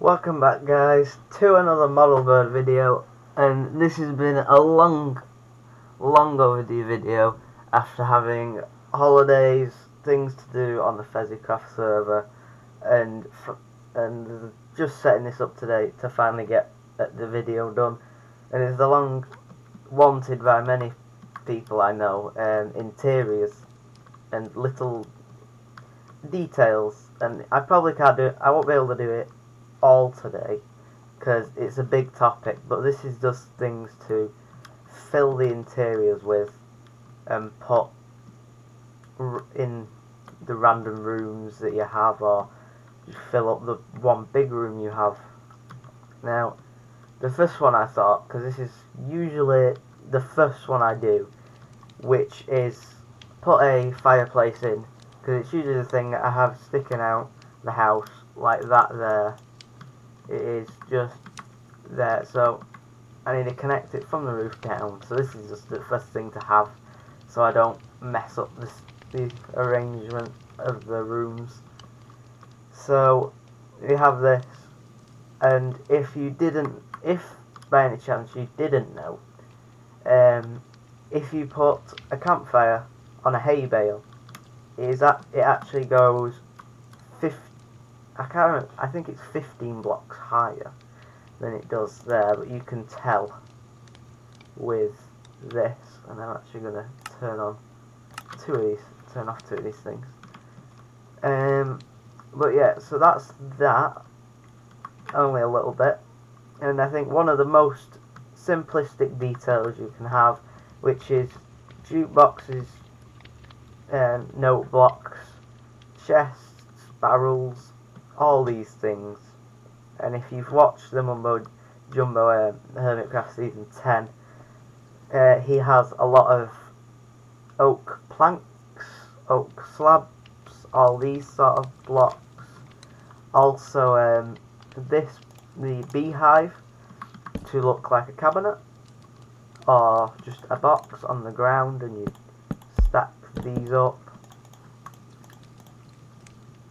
Welcome back, guys, to another Model Bird video, and this has been a long overdue video after having holidays, things to do on the FezzyCraft server, and just setting this up today to finally get the video done. And it's the long wanted by many people I know, interiors and little details, and I probably can't do it. I won't be able to do it all today because it's a big topic, but this is just things to fill the interiors with and put in the random rooms that you have, or just fill up the one big room you have. Now, the first one I thought, because this is usually the first one I do, which is put a fireplace in, because it's usually the thing that I have sticking out the house like that there. It is just there, so I need to connect it from the roof down. So this is just the first thing to have, so I don't mess up the arrangement of the rooms. So you have this, and if by any chance you didn't know, if you put a campfire on a hay bale, it actually goes 50. I think it's 15 blocks higher than it does there, but you can tell with this. And I'm actually going to turn off two of these things. But yeah, so that's that. Only a little bit. And I think one of the most simplistic details you can have, which is jukeboxes, note blocks, chests, barrels, all these things. And if you've watched the Mumbo Jumbo Hermitcraft Season 10, he has a lot of oak planks, oak slabs, all these sort of blocks. Also, the beehive to look like a cabinet, or just a box on the ground, and you stack these up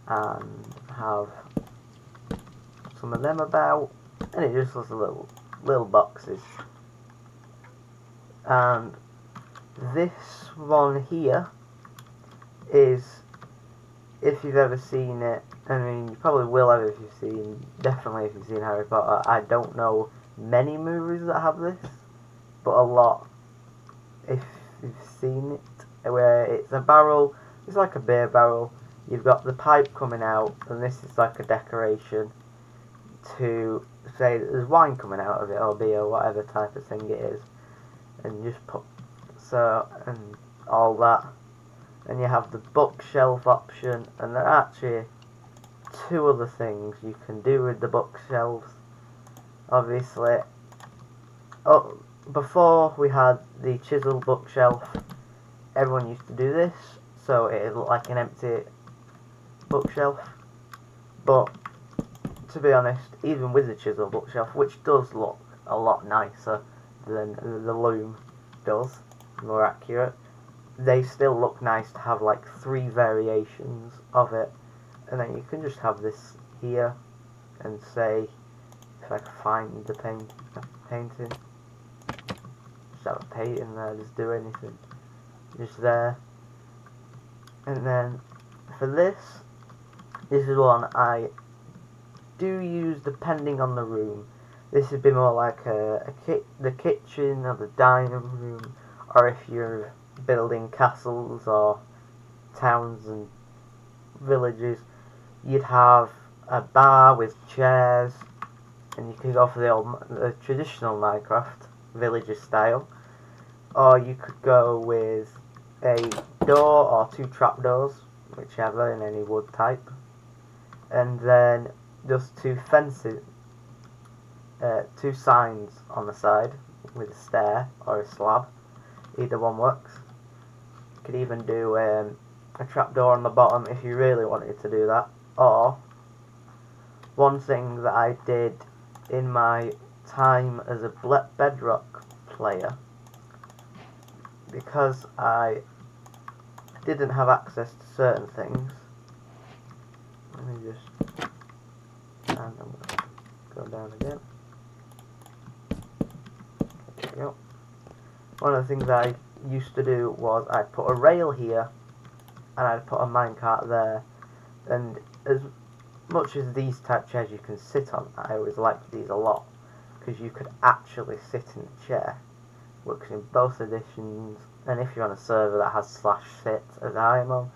and have some of them about, and it just looks little boxes. And this one here is, if you've ever seen it, I mean, you probably will have definitely if you've seen Harry Potter. I don't know many movies that have this, but a lot, if you've seen it, where it's a barrel, it's like a beer barrel. You've got the pipe coming out, and this is like a decoration to say that there's wine coming out of it, or beer, or whatever type of thing it is. And you just put, and all that. And you have the bookshelf option, and there are actually two other things you can do with the bookshelves. Obviously, before we had the chisel bookshelf, everyone used to do this, so it looked like an empty bookshelf. But to be honest, even with the chisel bookshelf, which does look a lot nicer than the loom does, more accurate, they still look nice to have like 3 variations of it. And then you can just have this here, and say, if I can find the painting, just have a painting there, just do anything, just there. And then for this is one I do use depending on the room. This would be more like the kitchen or the dining room, or if you're building castles or towns and villages, you'd have a bar with chairs, and you could go for the traditional Minecraft villager style, or you could go with a door or 2 trapdoors, whichever, in any wood type, and then just 2 fences, 2 signs on the side with a stair or a slab. Either one works. You could even do a trapdoor on the bottom if you really wanted to do that. Or, one thing that I did in my time as a Bedrock player, because I didn't have access to certain things. Let me just Go down again. There we go. One of the things I used to do was I'd put a rail here and I'd put a minecart there, and as much as these type chairs you can sit on, I always liked these a lot because you could actually sit in the chair. Works in both editions, and if you're on a server that has /sit as I am on,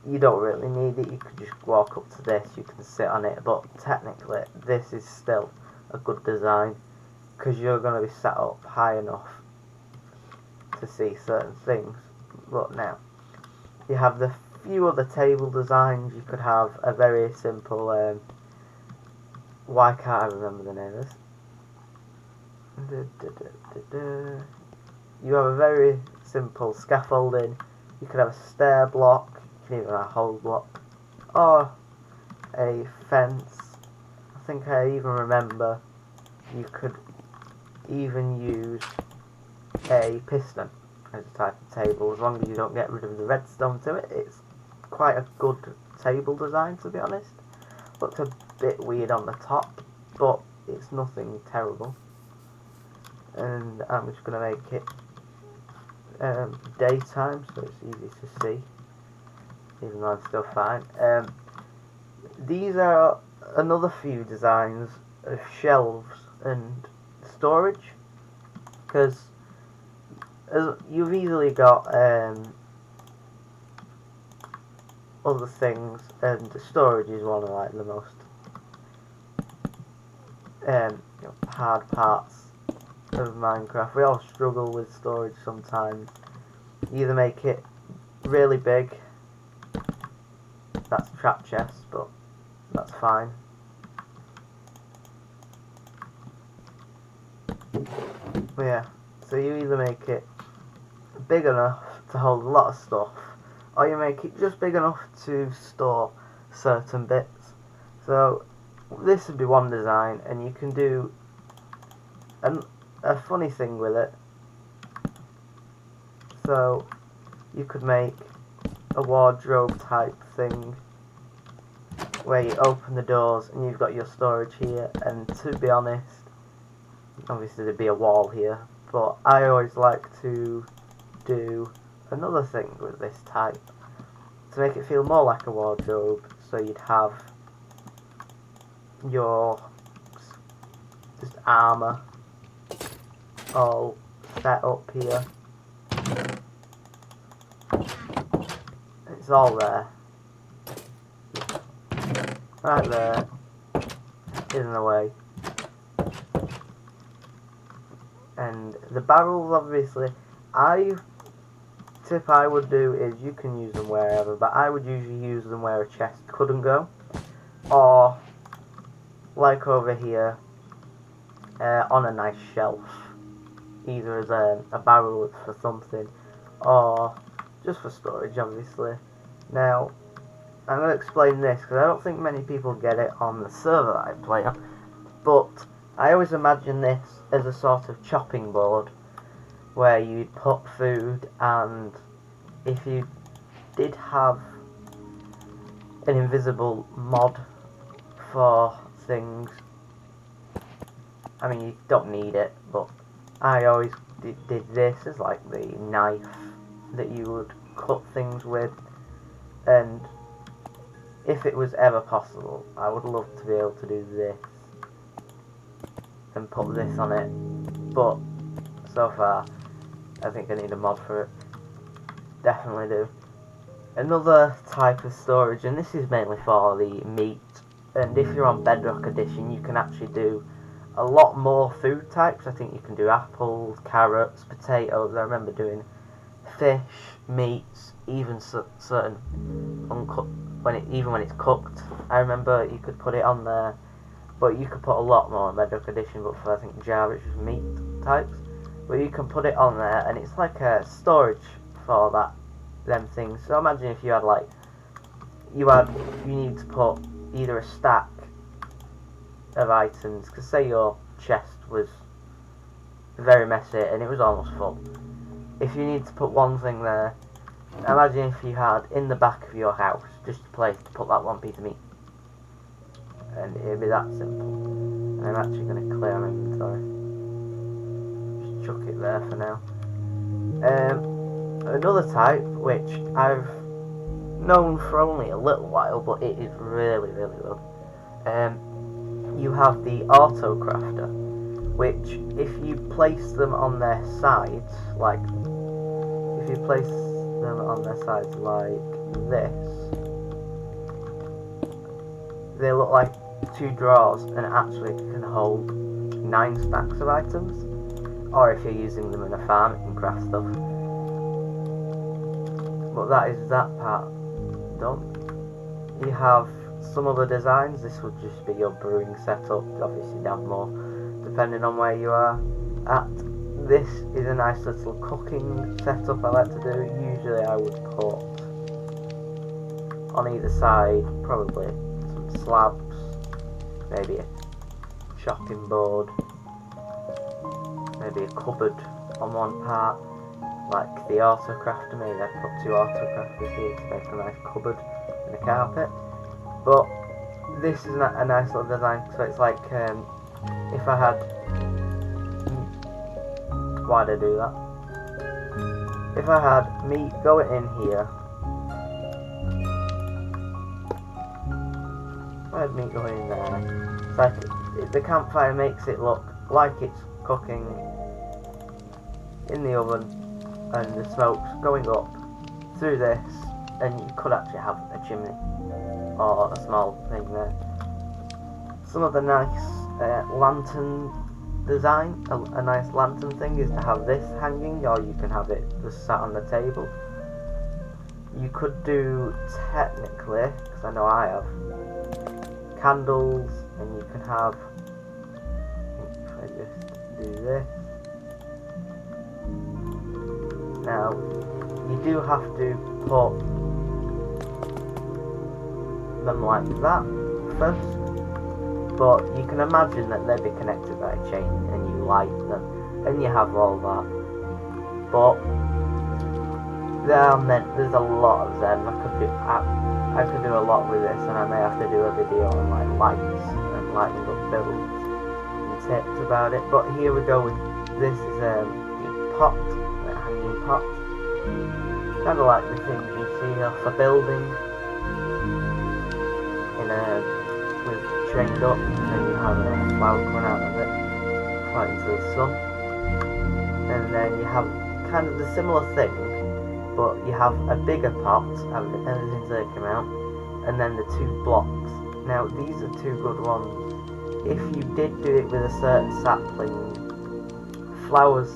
you don't really need it. You could just walk up to this, you can sit on it, but technically this is still a good design because you're going to be set up high enough to see certain things. But now you have the few other table designs. You could have a very simple why can't I remember the name of this? You have a very simple scaffolding. You could have a stair block, you can even have a hole block, or a fence. I think I even remember you could even use a piston as a type of table. As long as you don't get rid of the redstone to it, it's quite a good table design, to be honest. Looks a bit weird on the top, but it's nothing terrible. And I'm just going to make it daytime so it's easy to see, even though I'm still fine. These are another few designs of shelves and storage, because you've easily got other things, and the storage is one of like the most hard parts of Minecraft. We all struggle with storage sometimes. You either make it really big, that's trap chest, but that's fine. But yeah, so you either make it big enough to hold a lot of stuff, or you make it just big enough to store certain bits. So this would be one design, and you can do a funny thing with it. So you could make a wardrobe type thing where you open the doors and you've got your storage here, and to be honest, obviously there'd be a wall here, but I always like to do another thing with this type to make it feel more like a wardrobe. So you'd have your just armour all set up here. It's all there. Right there. In the way. And the barrels, obviously, tip I would do is you can use them wherever, but I would usually use them where a chest couldn't go. Or, like over here, on a nice shelf. Either as a barrel for something, or just for storage, obviously. Now, I'm going to explain this because I don't think many people get it on the server that I play on, but I always imagine this as a sort of chopping board where you'd put food, and if you did have an invisible mod for things, I mean, you don't need it, but I always did this as like the knife that you would cut things with, and if it was ever possible, I would love to be able to do this and put this on it, but so far I think I need a mod for it. Definitely do. Another type of storage, and this is mainly for the meat, and if you're on Bedrock Edition you can actually do a lot more food types. I think you can do apples, carrots, potatoes. I remember doing fish, meats, even certain uncooked, even when it's cooked. I remember you could put it on there, but you could put a lot more in Bedrock Edition, but for I think Java it's just meat types. But you can put it on there, and it's like a storage for them things. So imagine if you had like you need to put either a stack of items, because say your chest was very messy and it was almost full. If you need to put one thing there, imagine if you had in the back of your house just a place to put that one piece of meat, and it'd be that simple. I'm actually going to clear my inventory. Just chuck it there for now. Another type, which I've known for only a little while, but it is really, really good. You have the Auto Crafter, which if you place them on their sides, like this, they look like two drawers and actually can hold 9 stacks of items. Or if you're using them in a farm, it can craft stuff. But that is that part done. You have some other designs. This would just be your brewing setup. Obviously you'd have more depending on where you are at. This is a nice little cooking setup I like to do. Usually I would put on either side probably some slabs, maybe a chopping board, maybe a cupboard on one part, like the Auto Crafter. Maybe I'd put 2 Auto Crafters here to make a nice cupboard and a carpet. But this is a nice little design, so it's like if I had, why'd I do that? If I had meat going in here, if I had meat going in there, it's like the campfire makes it look like it's cooking in the oven, and the smoke's going up through this, and you could actually have a chimney or a small thing there. Some of the nice lantern design, a nice lantern thing is to have this hanging, or you can have it just sat on the table. You could do, technically, because I know I have, candles, and you can have, if I just do this. Now, you do have to put them like that first, but you can imagine that they'd be connected by a chain, and you light them, and you have all that. But there's a lot of them. I could do a lot with this, and I may have to do a video on like lights and lighting up builds and tips about it. But here we go with this is the pot, the hanging pot, kind of like the things you see off a building with chained up, and then you have a flower coming out of it, quite into the sun, and then you have kind of the similar thing, but you have a bigger pot, everything's taken out, and then the 2 blocks. Now these are 2 good ones. If you did do it with a certain sapling, flowers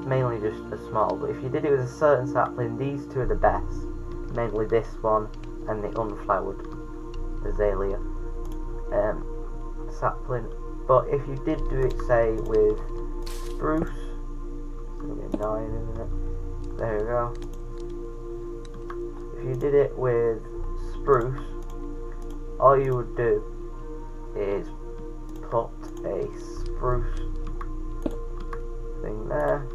mainly just are small, but if you did it with a certain sapling, these 2 are the best, mainly this one and the unflowered azalea sapling. But if you did do it, say, with spruce, it's going to be annoying, isn't it? There we go. If you did it with spruce, all you would do is put a spruce thing there.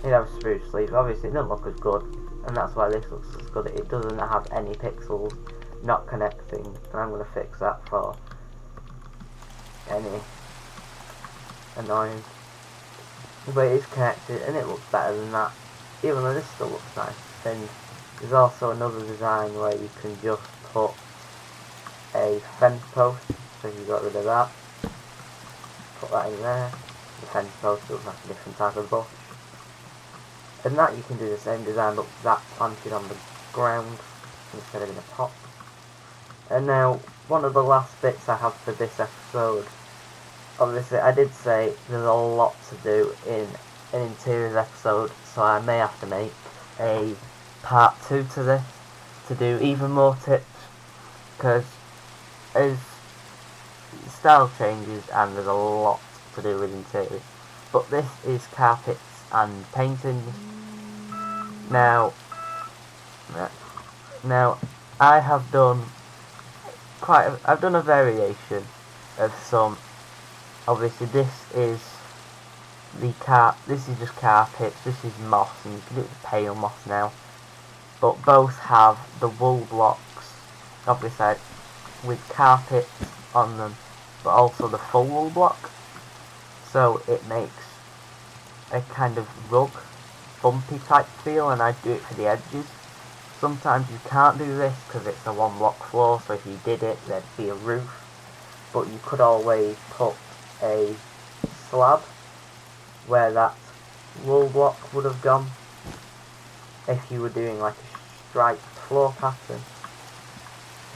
You'd have spruce leaves. Obviously it doesn't look as good, and that's why this looks as good. It doesn't have any pixels not connecting, and I'm going to fix that for any annoyance. But it is connected, and it looks better than that, even though this still looks nice. Then there's also another design where you can just put a fence post, so you got rid of that, put that in there. The fence post looks like a different type of bush, and that you can do the same design, but that planted on the ground instead of in a pot. And now, one of the last bits I have for this episode, obviously I did say there's a lot to do in an interiors episode, so I may have to make a part 2 to this, to do even more tips, because as style changes and there's a lot to do with interiors. But this is carpets and paintings. Now I have done I've done a variation of some. Obviously this is just carpets, this is moss, and you can do it with pale moss now. But both have the wool blocks. Obviously with carpets on them, but also the full wool block, so it makes a kind of rug, bumpy type feel, and I do it for the edges. Sometimes you can't do this because it's a one block floor, so if you did it there'd be a roof, but you could always put a slab where that wool block would have gone if you were doing like a striped floor pattern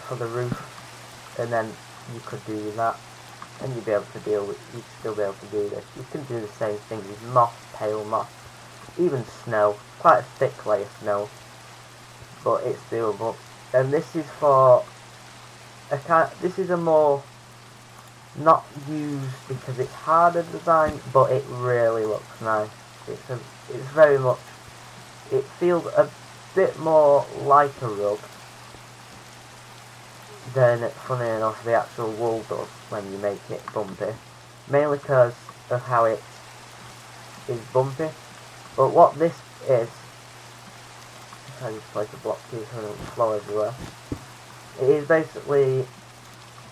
for the roof, and then you could do that, and you'd be able to you'd still be able to do this. You can do the same thing with moss, pale moss, even snow, quite a thick layer of snow, but it's doable. And this is for this is a more not used because it's harder design, but it really looks nice. It's very much, it feels a bit more like a rug than, funny enough, the actual wool does when you make it bumpy, mainly because of how it is bumpy. But what this is, I just place a block here so it doesn't flow everywhere. It is basically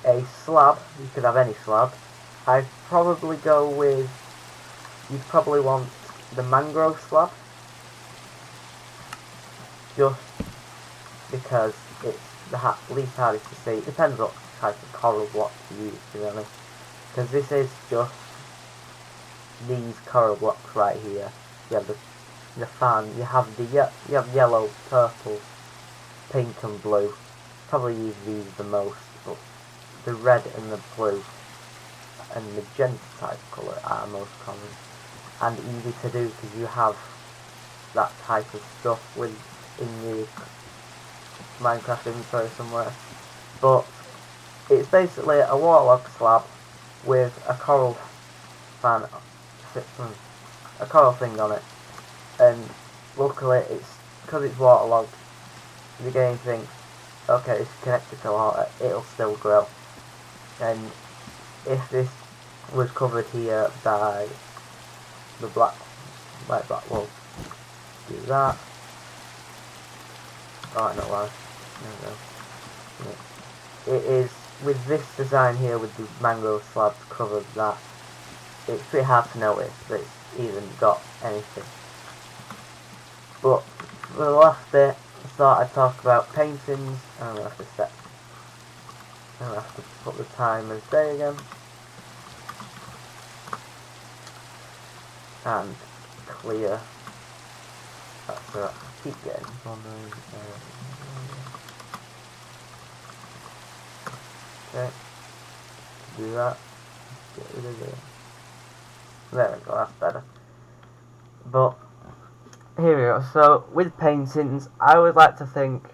a slab. You could have any slab. I'd probably go with, you'd probably want the mangrove slab, just because it's the least hardest to see. It depends what type of coral block you use, to be honest, because this is just these coral blocks right here. You have the fan, you have yellow, purple, pink and blue. Probably use these the most, but the red and the blue and magenta type colour are most common and easy to do because you have that type of stuff in the Minecraft inventory somewhere. But it's basically a waterlog slab with a coral fan, a coral thing on it, and luckily it's because it's waterlogged. The game thinks, okay, it's connected to water, it'll still grow. And if this was covered here by the black wool, do that. Oh, not why. There we go. It is with this design here with the mangrove slabs covered that it's pretty hard to notice that it's even got anything. But for the last bit, I thought I'd talk about paintings. I'm gonna have to put the time as day again. And clear. That's right. Keep getting okay. Do that. Get rid of it. There we go, that's better. But here we go. So with paintings, I would like to think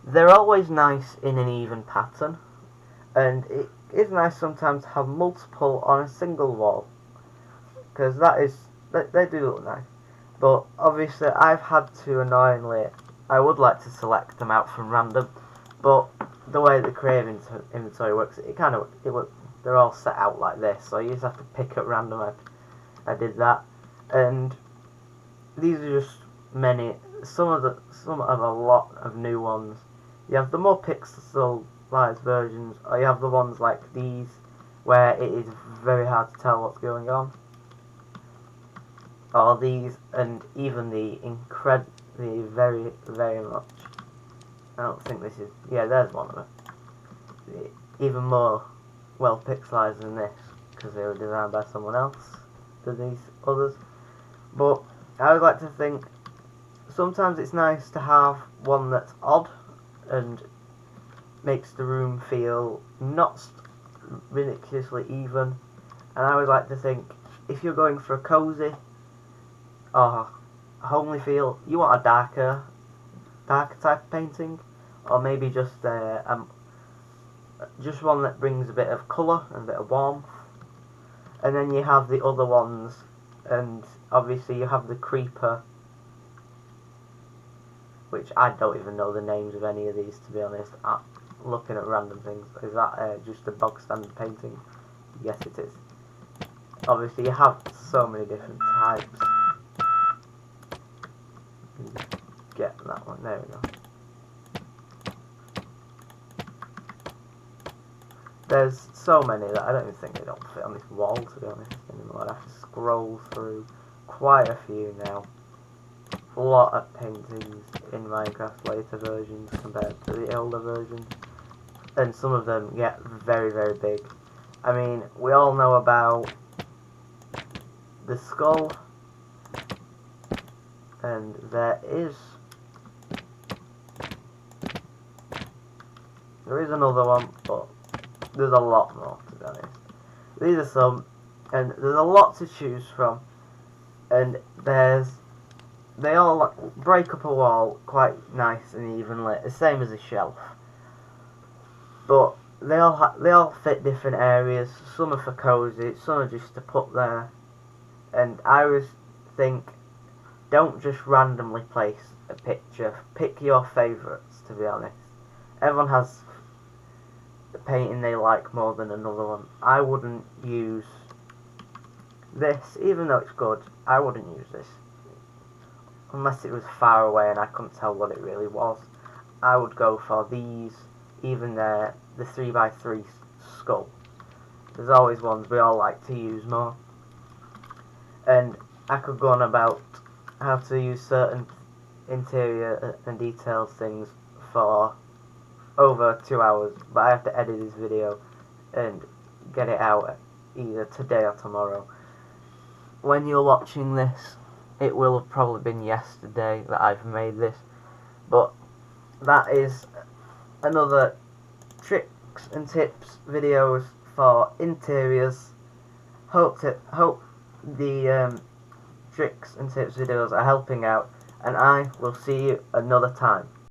they're always nice in an even pattern, and it is nice sometimes to have multiple on a single wall, because they do look nice. But obviously I've had to annoyingly, I would like to select them out from random, but the way the creative inventory works, they're all set out like this, so you just have to pick at random. I did that, and these are just some of a lot of new ones. You have the more pixelized versions, or you have the ones like these where it is very hard to tell what's going on. Or these, and even the very, very much. I don't think this is. Yeah, there's one of it. Even more well pixelized than this, because they were designed by someone else than these others. But I would like to think sometimes it's nice to have one that's odd and makes the room feel not ridiculously even. And I would like to think if you're going for a cozy or homely feel, you want a darker type of painting, or maybe just one that brings a bit of colour and a bit of warmth. And then you have the other ones, and obviously you have the creeper, which I don't even know the names of any of these, to be honest. I'm looking at random things. Is that just a bog standard painting? Yes, it is. Obviously you have so many different types. Get that one, there we go. There's so many that I don't even think they don't fit on this wall, to be honest, anymore. I have to scroll through quite a few now. A lot of paintings in Minecraft later versions compared to the older versions. And some of them get very, very big. I mean, we all know about the skull. And there is another one, but there's a lot more, to be honest. These are some, and there's a lot to choose from. And they all break up a wall quite nice and evenly, the same as a shelf. But they all fit different areas. Some are for cozy, some are just to put there. And I always think, don't just randomly place a picture. Pick your favourites, to be honest. Everyone has a painting they like more than another one. I wouldn't use this, even though it's good. I wouldn't use this unless it was far away and I couldn't tell what it really was. I would go for these, even the 3x3 skull. There's always ones we all like to use more. And I could go on about how to use certain interior and details things for over 2 hours, but I have to edit this video and get it out either today or tomorrow. When you're watching this, it will have probably been yesterday that I've made this, but that is another tricks and tips videos for interiors. Hope the tricks and tips videos are helping out, and I will see you another time.